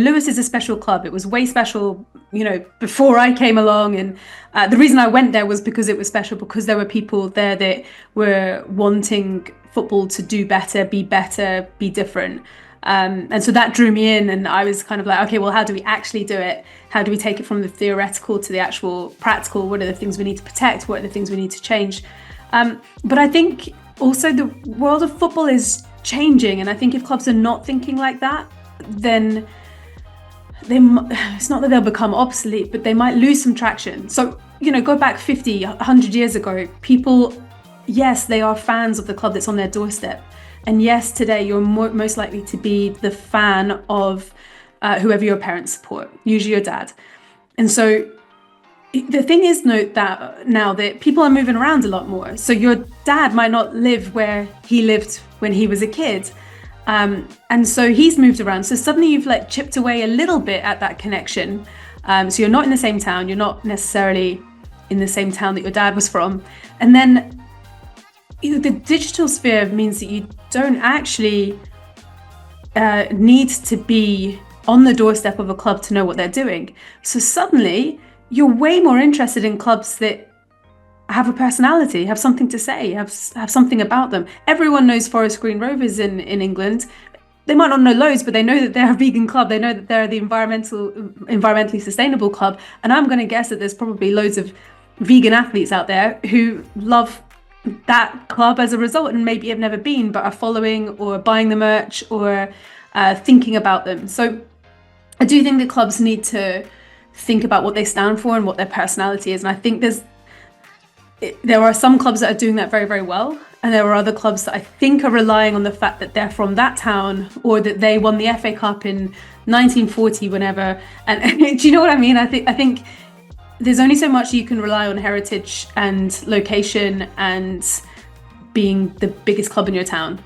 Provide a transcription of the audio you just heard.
Lewes is a special club. It was way special, before I came along. And the reason I went there was because it was special, because there were people there that were wanting football to do better, be different. And so that drew me in, and I was kind of like, okay, well, how do we actually do it? How do we take it from the theoretical to the actual practical? What are the things we need to protect? What are the things we need to change? But I think also the world of football is changing, and I think if clubs are not thinking like that, then it's not that they'll become obsolete, but they might lose some traction. So, go back 50, 100 years ago, people, yes, they are fans of the club that's on their doorstep. And yes, today you're most likely to be the fan of whoever your parents support, usually your dad. And so the thing is, note that now that people are moving around a lot more. So your dad might not live where he lived when he was a kid. And so he's moved around. So suddenly you've chipped away a little bit at that connection. So you're not in the same town. You're not necessarily in the same town that your dad was from. And then the digital sphere means that you don't actually need to be on the doorstep of a club to know what they're doing. So suddenly you're way more interested in clubs that have a personality, have something to say, have something about them. Everyone knows Forest Green Rovers in England. They might not know loads, but they know that they're a vegan club. They know that they're the environmentally sustainable club. And I'm going to guess that there's probably loads of vegan athletes out there who love that club as a result, and maybe have never been, but are following or buying the merch or thinking about them. So I do think that clubs need to think about what they stand for and what their personality is. And I think there are some clubs that are doing that very, very well. And there are other clubs that I think are relying on the fact that they're from that town, or that they won the FA Cup in 1940, whenever. And do you know what I mean? I think there's only so much you can rely on heritage and location and being the biggest club in your town.